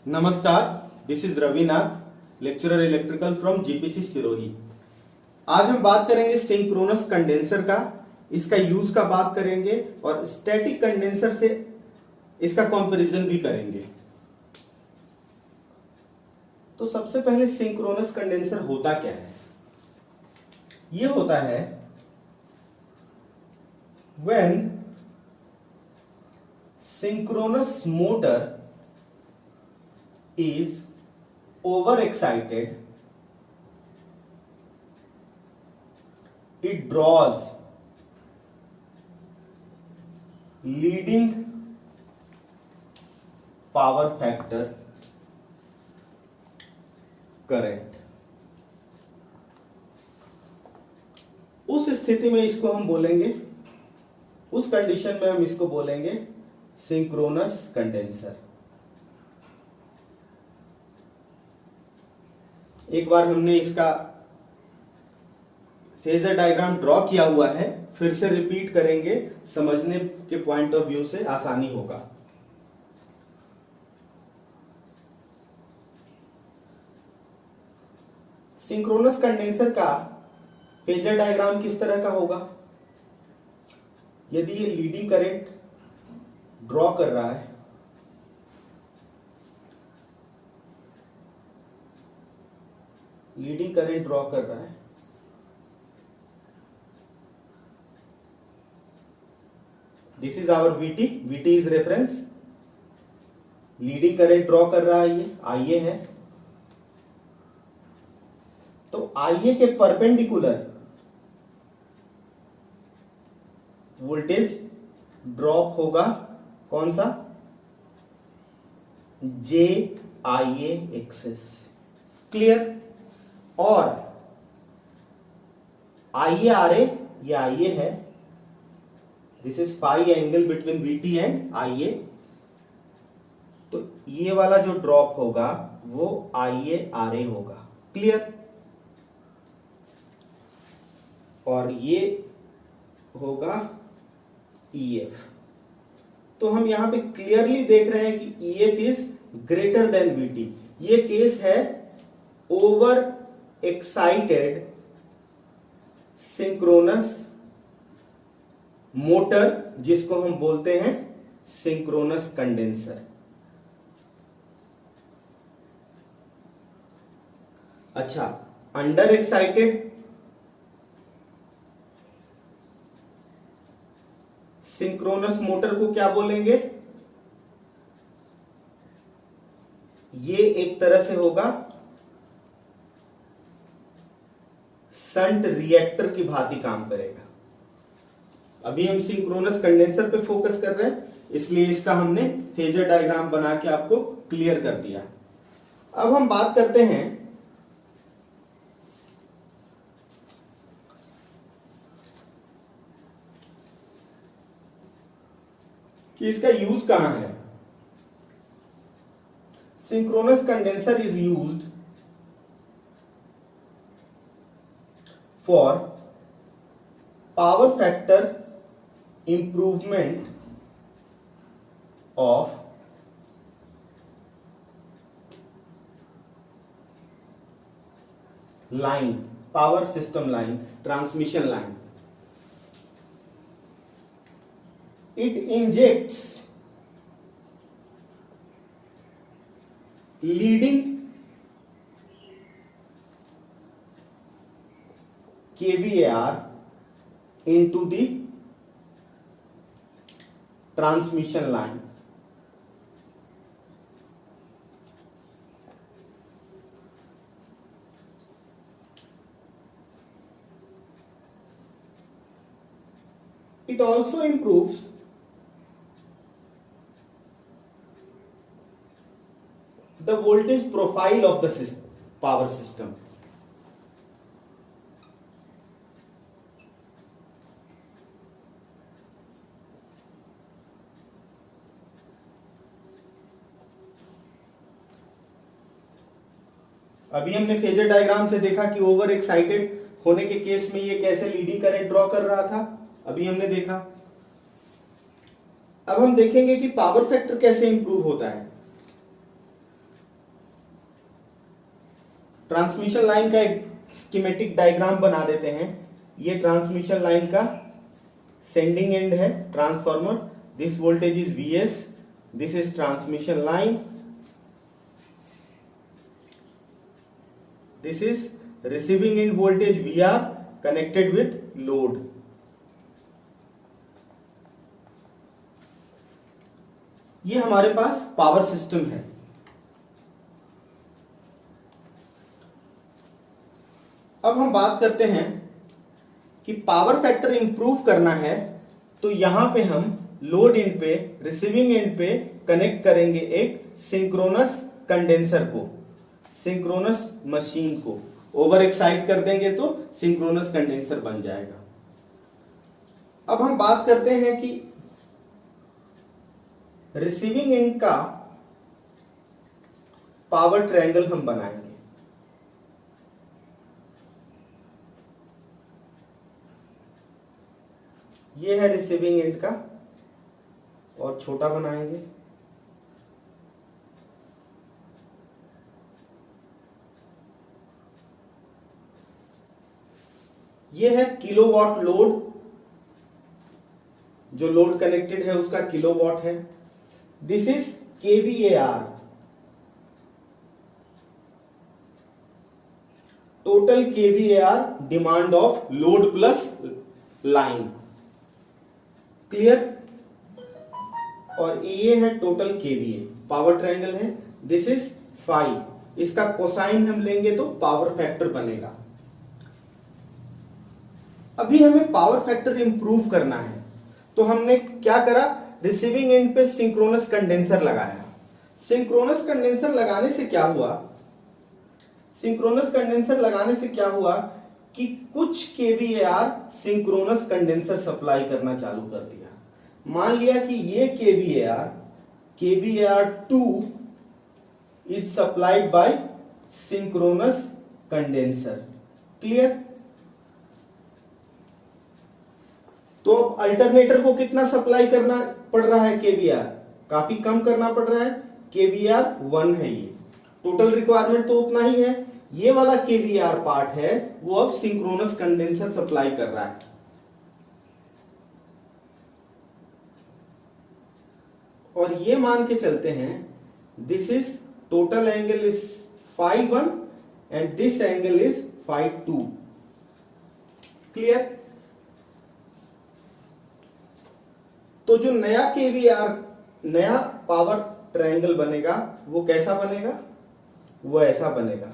नमस्कार, this is Ravinath, lecturer electrical from GPC Sirohi. आज हम बात करेंगे सिंक्रोनस कंडेंसर का, इसका यूज का बात करेंगे और स्टैटिक कंडेंसर से इसका कंपैरिजन भी करेंगे। तो सबसे पहले सिंक्रोनस कंडेंसर होता क्या है? ये होता है when synchronous motor is overexcited, it draws leading power factor current। उस स्थिति में इसको हम बोलेंगे, उस कंडीशन में हम इसको बोलेंगे सिंक्रोनस कंडेंसर। एक बार हमने इसका फेजर डायग्राम ड्रॉ किया हुआ है, फिर से रिपीट करेंगे, समझने के पॉइंट ऑफ व्यू से आसानी होगा। सिंक्रोनस कंडेंसर का फेजर डायग्राम किस तरह का होगा? यदि ये लीडिंग करंट ड्रॉ कर रहा है, लीडिंग करंट ड्रॉ कर रहा है, this is our VT, VT is reference. Leading current draw कर रहा है, ये IA है। तो IA के परपेंडिकुलर वोल्टेज ड्रॉप होगा, कौन सा? JIA axis. क्लियर? और IARA, ये IA है, this is phi angle between VT and IA। तो ये वाला जो ड्रॉप होगा वो IARA होगा। क्लियर? और ये होगा EF। तो हम यहां पे क्लियरली देख रहे हैं कि EF is greater than VT। ये केस है ओवर एक्साइटेड सिंक्रोनस मोटर, जिसको हम बोलते हैं सिंक्रोनस कंडेंसर। अच्छा, अंडर एक्साइटेड सिंक्रोनस मोटर को क्या बोलेंगे? ये एक तरह से होगा शंट रिएक्टर की भांति काम करेगा। अभी हम सिंक्रोनस कंडेंसर पे फोकस कर रहे हैं, इसलिए इसका हमने फेजर डायग्राम बना के आपको क्लियर कर दिया। अब हम बात करते हैं कि इसका यूज कहां है। Synchronous condenser is used for power factor improvement of line, power system line, transmission line. It injects leading kVAR into the transmission line. It also improves the voltage profile of the power system. अभी हमने phasor diagram से देखा कि over excited होने के case में ये कैसे लीडिंग करंट ड्रॉ कर रहा था, अभी हमने देखा। अब हम देखेंगे कि पावर फैक्टर कैसे इंप्रूव होता है। ट्रांसमिशन लाइन का एक स्कीमेटिक डायग्राम बना देते हैं। ये ट्रांसमिशन लाइन का सेंडिंग एंड है transformer, this voltage is Vs, this is transmission line, this is receiving end voltage Vr connected with load. ये हमारे पास पावर सिस्टम है। अब हम बात करते हैं कि पावर फैक्टर इंप्रूव करना है, तो यहां पे हम लोड एंड पे, रिसीविंग एंड पे कनेक्ट करेंगे एक सिंक्रोनस कंडेंसर को, सिंक्रोनस मशीन को ओवर एक्साइट कर देंगे तो सिंक्रोनस कंडेंसर बन जाएगा। अब हम बात करते हैं कि रिसीविंग एंड का पावर ट्रायंगल हम बनाएंगे। ये है रिसीविंग एंड का, और छोटा बनाएंगे। ये है किलोवाट लोड, जो लोड कनेक्टेड है उसका किलोवाट है। This is kVAR, total kVAR demand of load plus line, clear. और ये है टोटल kVA, पावर ट्रायंगल है। दिस इज फाई, इसका कोसाइन हम लेंगे तो पावर फैक्टर बनेगा। अभी हमें पावर फैक्टर इंप्रूव करना है, तो हमने क्या करा, रिसीविंग एंड पे सिंक्रोनस कंडेंसर लगाया। सिंक्रोनस कंडेंसर लगाने से क्या हुआ, सिंक्रोनस कंडेंसर लगाने से क्या हुआ कि कुछ kVAR सिंक्रोनस कंडेंसर सप्लाई करना चालू कर दिया। मान लिया कि ये kVAR2 is supplied by synchronous condenser, clear. तो अब अल्टरनेटर को कितना सप्लाई करना पड़ रहा है, kVAR काफी कम करना पड़ रहा है, kVAR1 है। ये टोटल रिक्वायरमेंट तो उतना ही है। ये वाला kVAR पार्ट है वो अब सिंक्रोनस कंडेंसर सप्लाई कर रहा है। और ये मान के चलते हैं this is total angle is φ1 and this angle is φ2, clear. तो जो नया kVAR, नया पावर ट्रायंगल बनेगा वो कैसा बनेगा, वो ऐसा बनेगा।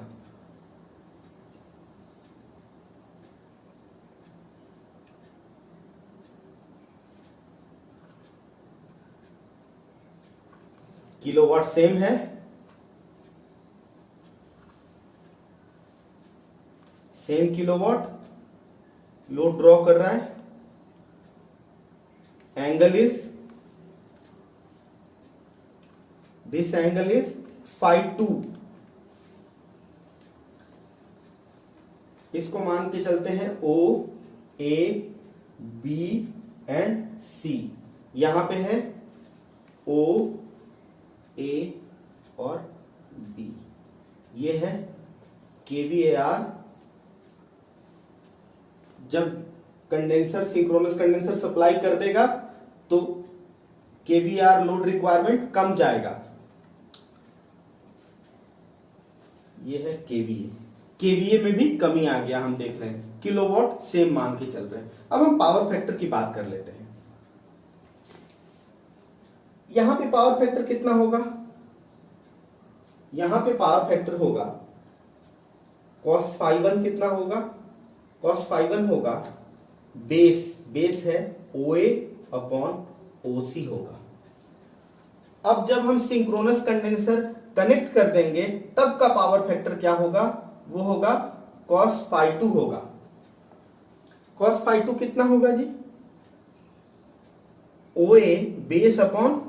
किलोवाट सेम है, सेम किलोवाट, लोड ड्रॉ कर रहा है, angle is, this angle is φ2। इसको मान के चलते हैं O, A, B and C। यहां पे है O, A और B। ये है kVAR। जब कंडेंसर, सिंक्रोनस कंडेंसर सप्लाई कर देगा तो kVAR लोड रिक्वायरमेंट कम जाएगा। ये है kVA में भी कमी आ गया, हम देख रहे हैं। किलोवाट सेम मान के चल रहे हैं। अब हम पावर फैक्टर की बात कर लेते हैं। यहां पे पावर फैक्टर कितना होगा, यहां पे पावर फैक्टर होगा cos φ1 कितना होगा, cos φ1 होगा बेस है OA अपॉन OC होगा। अब जब हम सिंक्रोनस कंडेंसर कनेक्ट कर देंगे तब का पावर फैक्टर क्या होगा, वो होगा cos φ2 होगा। cos φ2 कितना होगा जी, OA base upon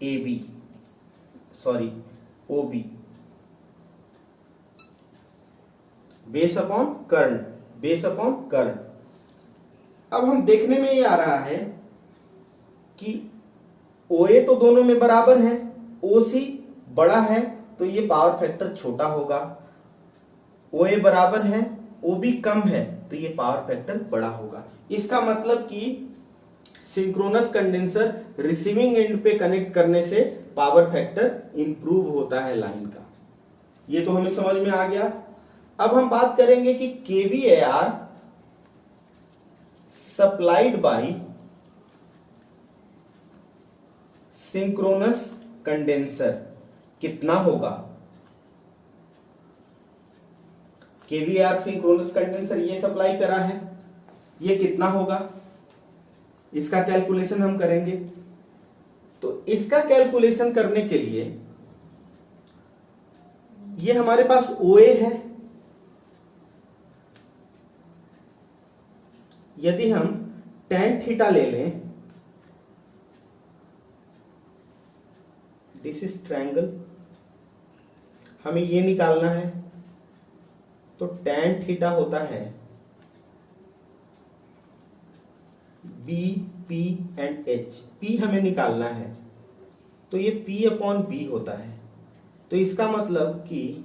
AB, sorry OB, base upon current, base upon current. अब हम देखने में ये आ रहा है कि OA तो दोनों में बराबर है, OC बड़ा है तो ये पावर फैक्टर छोटा होगा, OA बराबर है, OB कम है, तो ये पावर फैक्टर बड़ा होगा। इसका मतलब कि सिंक्रोनस कंडेंसर रिसीविंग एंड पे कनेक्ट करने से पावर फैक्टर इंप्रूव होता है लाइन का। ये तो हमें समझ में आ गया। अब हम बात करेंगे कि kVAR supplied by synchronous condenser कितना होगा। kVAR सिंक्रोनस कंडेंसर ये सप्लाई करा है, ये कितना होगा, इसका कैलकुलेशन हम करेंगे। तो इसका कैलकुलेशन करने के लिए ये हमारे पास OA है, यदि हम tan थीटा ले लें, दिस इज ट्रायंगल, हमें ये निकालना है, तो tan थीटा होता है B, P and H। P हमें निकालना है, तो ये P अपॉन B होता है। तो इसका मतलब कि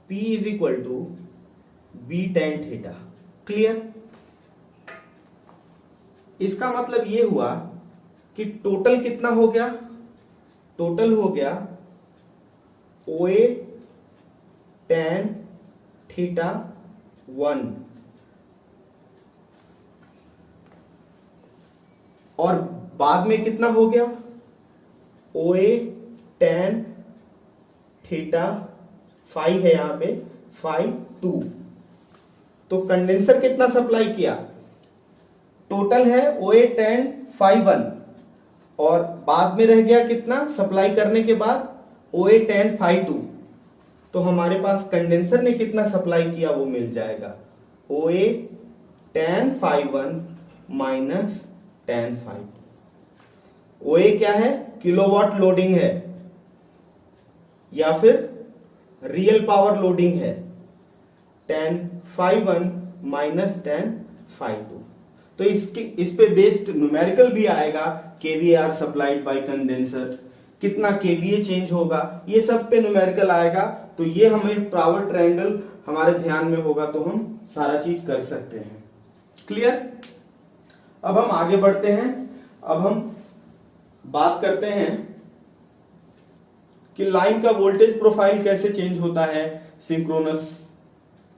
P is equal to B tan theta. Clear? इसका मतलब ये हुआ कि टोटल कितना हो गया, टोटल हो गया OA tan थीटा 1 और बाद में कितना हो गया OA tan थीटा 5 है, यहां पे 5 2। तो कंडेंसर कितना सप्लाई किया, टोटल है OA tan 5 1 और बाद में रह गया कितना सप्लाई करने के बाद OA tan 5 2। तो हमारे पास कंडेंसर ने कितना सप्लाई किया वो मिल जाएगा, OA tan 5 1 minus tan 5। OA क्या है, किलोवाट लोडिंग है या फिर रियल पावर लोडिंग है, tan 5 1 माइनस tan 5 2। तो इस पे बेस्ड न्यूमेरिकल भी आएगा, kVAR सप्लाइड बाय कंडेंसर, कितना kVA चेंज होगा, ये सब पे न्यूमेरिकल आएगा। तो ये हमें पावर ट्रायंगल हमारे ध्यान में होगा तो हम सारा चीज कर सकते हैं। क्लियर? अब हम आगे बढ़ते हैं। अब हम बात करते हैं कि लाइन का वोल्टेज प्रोफाइल कैसे चेंज होता है, सिंक्रोनस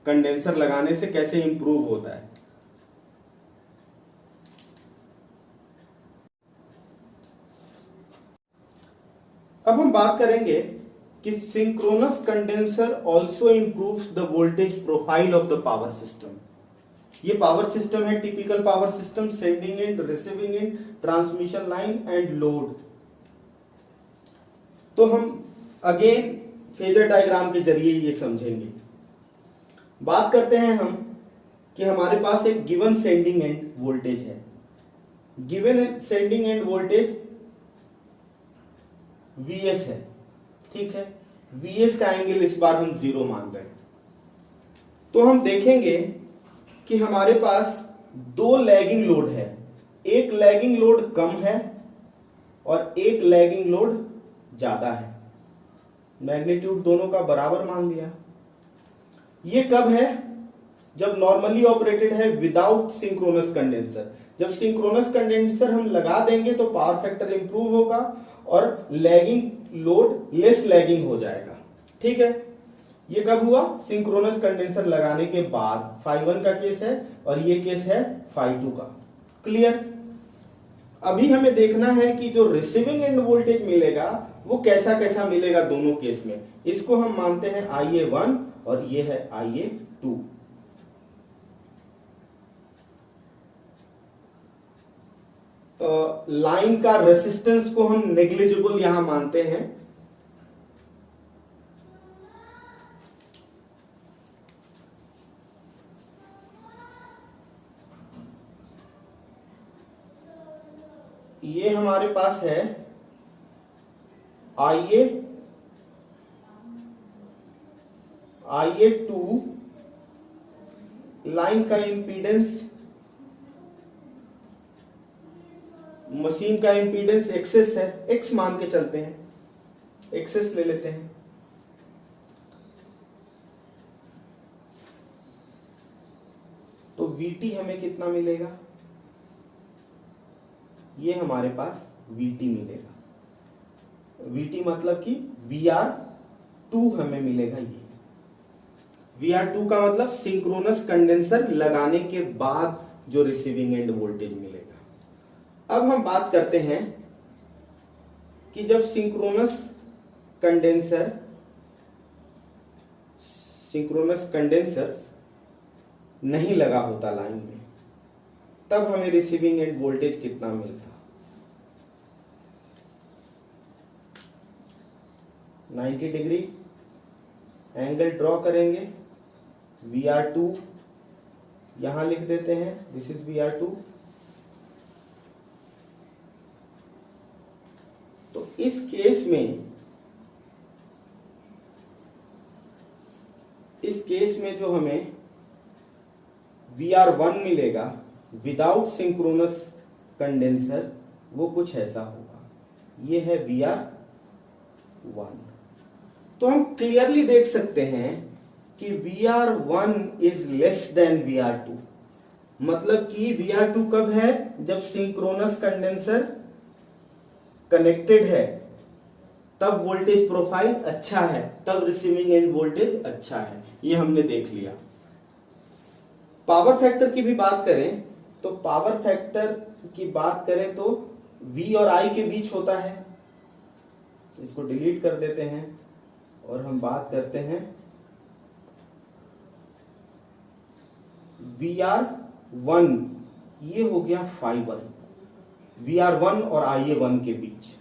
कंडेंसर लगाने से कैसे इंप्रूव होता है। अब हम बात करेंगे कि synchronous condenser also improves the voltage profile of the power system. ये पावर सिस्टम है, typical power system, sending end, receiving end, transmission line and load. तो हम अगेन फेजर डायग्राम के जरिए ये समझेंगे। बात करते हैं हम कि हमारे पास एक गिवन सेंडिंग एंड वोल्टेज है। Given sending end voltage Vs है, ठीक है। Vs का एंगल इस बार हम 0 मान रहे हैं। तो हम देखेंगे कि हमारे पास दो लैगिंग लोड है, एक लैगिंग लोड कम है और एक लैगिंग लोड ज्यादा है। मैग्नीट्यूड दोनों का बराबर मान लिया। ये कब है, जब नॉर्मली ऑपरेटेड है विदाउट सिंक्रोनस कंडेंसर। जब सिंक्रोनस कंडेंसर हम लगा देंगे तो पावर फैक्टर इंप्रूव होगा और लैगिंग लोड लेस लैगिंग हो जाएगा, ठीक है। ये कब हुआ, सिंक्रोनस कंडेंसर लगाने के बाद। phi 1 का केस है और ये केस है phi 2 का। क्लियर? अभी हमें देखना है कि जो रिसीविंग एंड वोल्टेज मिलेगा वो कैसा कैसा मिलेगा दोनों केस में। इसको हम मानते हैं IA1 और ये है IA2। लाइन का रेसिस्टेंस को हम नेग्लिजिबल यहां मानते हैं। ये हमारे पास है IA2, लाइन का इंपीडेंस, मशीन का इंपीडेंस एक्सेस है, एक्स मान के चलते हैं, एक्सेस ले लेते हैं। VT हमें कितना मिलेगा, ये हमारे पास VT मिलेगा। VT मतलब कि VR2 हमें मिलेगा। ये VR2 का मतलब सिंक्रोनस कंडेंसर लगाने के बाद जो रिसीविंग एंड वोल्टेज मिलेगा। अब हम बात करते हैं कि जब सिंक्रोनस कंडेंसर नहीं लगा होता लाइन में, तब हमें रिसीविंग एंड वोल्टेज कितना मिलता। 90 डिग्री एंगल ड्रॉ करेंगे, VR2 यहां लिख देते हैं, दिस इज VR2। तो इस केस में जो हमें VR1 मिलेगा विदाउट सिंक्रोनस कंडेंसर, वो कुछ ऐसा होगा। ये है VR1। तो हम क्लियरली देख सकते हैं कि VR1 is less than VR2। मतलब कि VR2 कब है, जब सिंक्रोनस कंडेंसर कनेक्टेड है, तब वोल्टेज प्रोफाइल अच्छा है, तब रिसीविंग एंड वोल्टेज अच्छा है। ये हमने देख लिया। पावर फैक्टर की भी बात करें तो पावर फैक्टर की बात करें तो V और I के बीच होता है। इसको डिलीट कर देते हैं और हम बात करते हैं VR1, ये हो गया phi1, VR1 और IA1 के बीच,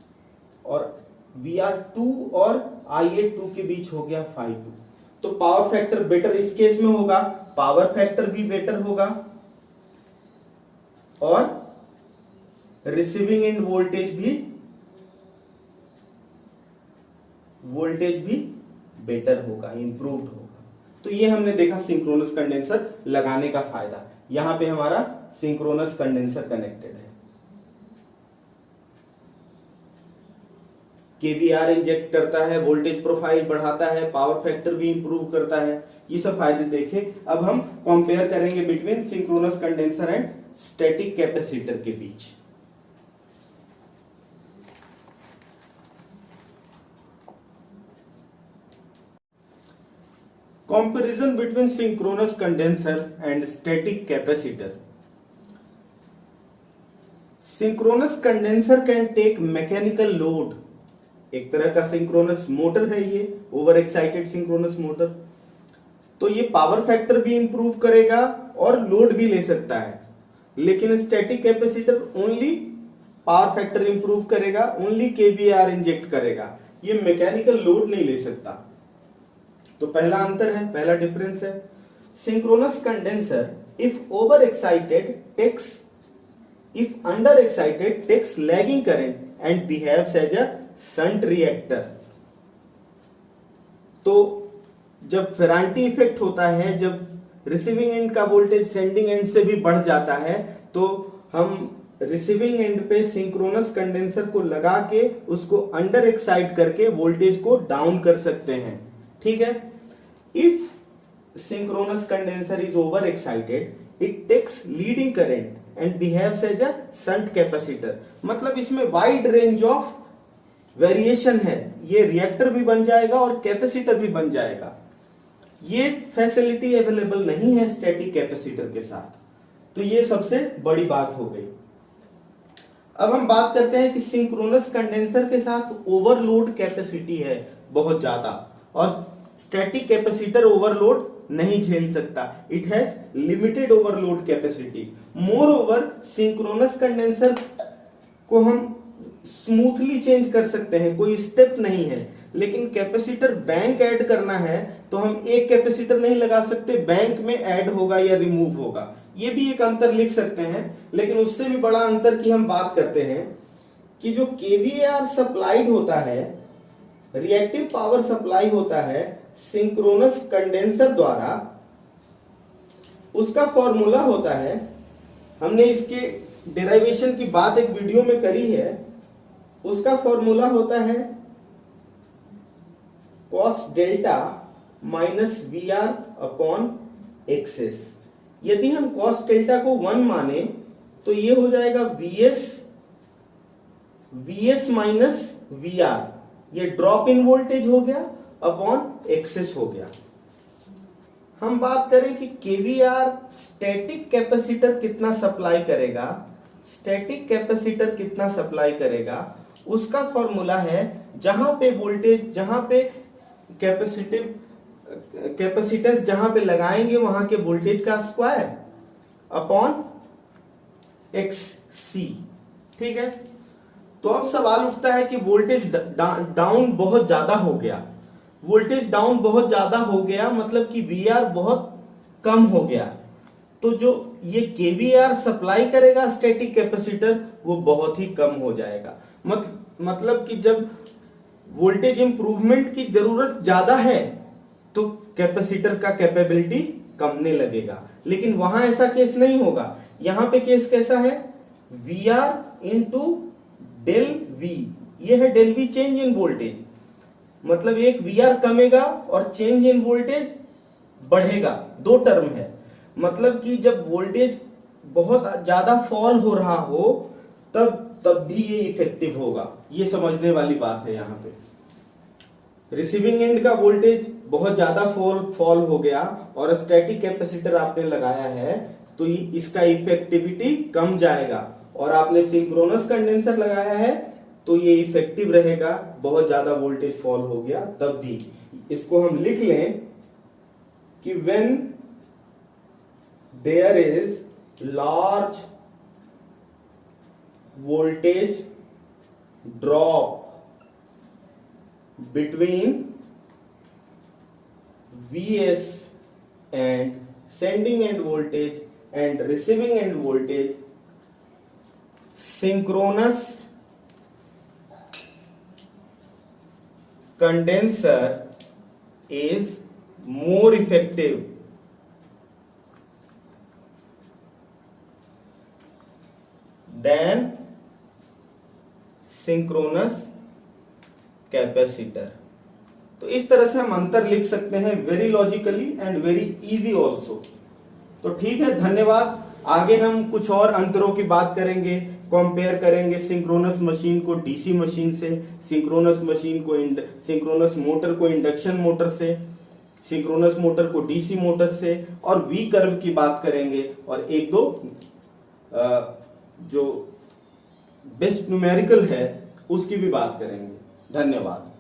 और VR2 और IA2 के बीच हो गया phi2। तो पावर फैक्टर बेटर इस केस में होगा, पावर फैक्टर भी बेटर होगा और रिसीविंग एंड वोल्टेज भी बेटर होगा, इंप्रूव्ड होगा। तो ये हमने देखा सिंक्रोनस कंडेंसर लगाने का फायदा। यहां पे हमारा सिंक्रोनस कंडेंसर कनेक्टेड है, केवीआर इंजेक्ट करता है, वोल्टेज प्रोफाइल बढ़ाता है, पावर फैक्टर भी इंप्रूव करता है। ये सब फायदे देखे। अब हम कंपेयर करेंगे between synchronous condenser and static capacitor के बीच। Comparison between synchronous condenser and static capacitor. Synchronous condenser can take mechanical load, एक तरह का सिंक्रोनस मोटर है ये, ओवर एक्साइटेड सिंक्रोनस मोटर। तो ये पावर फैक्टर भी इंप्रूव करेगा और लोड भी ले सकता है। लेकिन static capacitor only power factor improve करेगा, ओनली केवीआर इंजेक्ट करेगा, ये मैकेनिकल लोड नहीं ले सकता। तो पहला अंतर है, पहला डिफरेंस है। Synchronous condenser if over excited if under excited takes lagging current and behaves as a shunt reactor। तो जब फेरांटी इफेक्ट होता है, जब रिसीविंग एंड का वोल्टेज सेंडिंग एंड से भी बढ़ जाता है, तो हम रिसीविंग एंड पे सिंक्रोनस कंडेंसर को लगा के उसको अंडर एक्साइट करके वोल्टेज को डाउन कर सकते हैं। ठीक है। If synchronous condenser is over excited it takes leading current and behaves as a shunt capacitor. मतलब इसमें वाइड रेंज ऑफ वेरिएशन है, ये रिएक्टर भी बन जाएगा और कैपेसिटर भी बन जाएगा। ये फैसिलिटी अवेलेबल नहीं है स्टैटिक कैपेसिटर के साथ। तो ये सबसे बड़ी बात हो गई। अब हम बात करते हैं कि सिंक्रोनस कंडेंसर के साथ ओवरलोड कैपेसिटी है बहुत ज्यादा, और स्टैटिक कैपेसिटर ओवरलोड नहीं झेल सकता, it has limited overload capacity. More over synchronous condenser को हम स्मूथली चेंज कर सकते हैं, कोई स्टेप नहीं है। लेकिन कैपेसिटर बैंक ऐड करना है तो हम एक कैपेसिटर नहीं लगा सकते, बैंक में ऐड होगा या रिमूव होगा। ये भी एक अंतर लिख सकते हैं। लेकिन उससे भी बड़ा अंतर की हम बात करते हैं कि जो केवीआर सप्लाइड होता है, रिएक्टिव पावर सप्लाई होता है सिंक्रोनस कंडेंसर द्वारा, उसका फॉर्मूला होता है, हमने इसके डेरिवेशन की बात एक वीडियो में करी है, उसका फॉर्मूला होता है cos delta minus VR upon access. यदि हम cos डेल्टा को 1 माने तो ये हो जाएगा VS माइनस VR, ये ड्रॉप इन वोल्टेज हो गया अपॉन एक्सेस हो गया। हम बात करें कि KVR स्टैटिक कैपेसिटर कितना सप्लाई करेगा, स्टैटिक कैपेसिटर कितना सप्लाई करेगा, उसका फॉर्मूला है जहां पे वोल्टेज, जहां पे कैपेसिटेंस जहां पे लगाएंगे वहां के वोल्टेज का स्क्वायर अपॉन XC। ठीक है, तो अब सवाल उठता है कि वोल्टेज डाउन बहुत ज्यादा हो गया, वोल्टेज डाउन बहुत ज्यादा हो गया मतलब कि VR बहुत कम हो गया, तो जो ये KVR सप्लाई करेगा स्टैटिक कैपेसिटर वो बहुत ही कम हो जाएगा। मतलब कि जब वोल्टेज इंप्रूवमेंट की जरूरत ज्यादा है तो कैपेसिटर का कैपेबिलिटी कमने लगेगा, लेकिन वहां ऐसा केस नहीं होगा। यहां पे केस कैसा है, VR इंटू डेल V, ये है del V change in voltage, मतलब एक VR कमेगा और चेंज इन वोल्टेज बढ़ेगा, दो टर्म है। मतलब कि जब वोल्टेज बहुत ज्यादा फॉल हो रहा हो तब भी ये इफेक्टिव होगा, ये समझने वाली बात है। यहाँ पे रिसीविंग एंड का वोल्टेज बहुत ज्यादा फॉल हो गया और स्टैटिक कैपेसिटर आपने लगाया है तो इसका इफेक्टिविटी कम जाएगा, और आपने सिंक्रोनस कंडेंसर लगाया है तो ये इफेक्टिव रहेगा, बहुत ज्यादा वोल्टेज फॉल हो गया तब भी। इसको हम लिख लें कि when there is large voltage drop between VS and sending end voltage and receiving end voltage, synchronous condenser is more effective than synchronous capacitor. तो इस तरह से हम अंतर लिख सकते हैं, very logically and very easy also. तो ठीक है, धन्यवाद। आगे हम कुछ और अंतरों की बात करेंगे, कंपेयर करेंगे सिंक्रोनस मशीन को डीसी मशीन से, सिंक्रोनस मशीन को सिंक्रोनस मोटर को इंडक्शन मोटर से, सिंक्रोनस मोटर को डीसी मोटर से, और वी कर्व की बात करेंगे, और एक दो जो बेस्ट न्यूमेरिकल है उसकी भी बात करेंगे। धन्यवाद।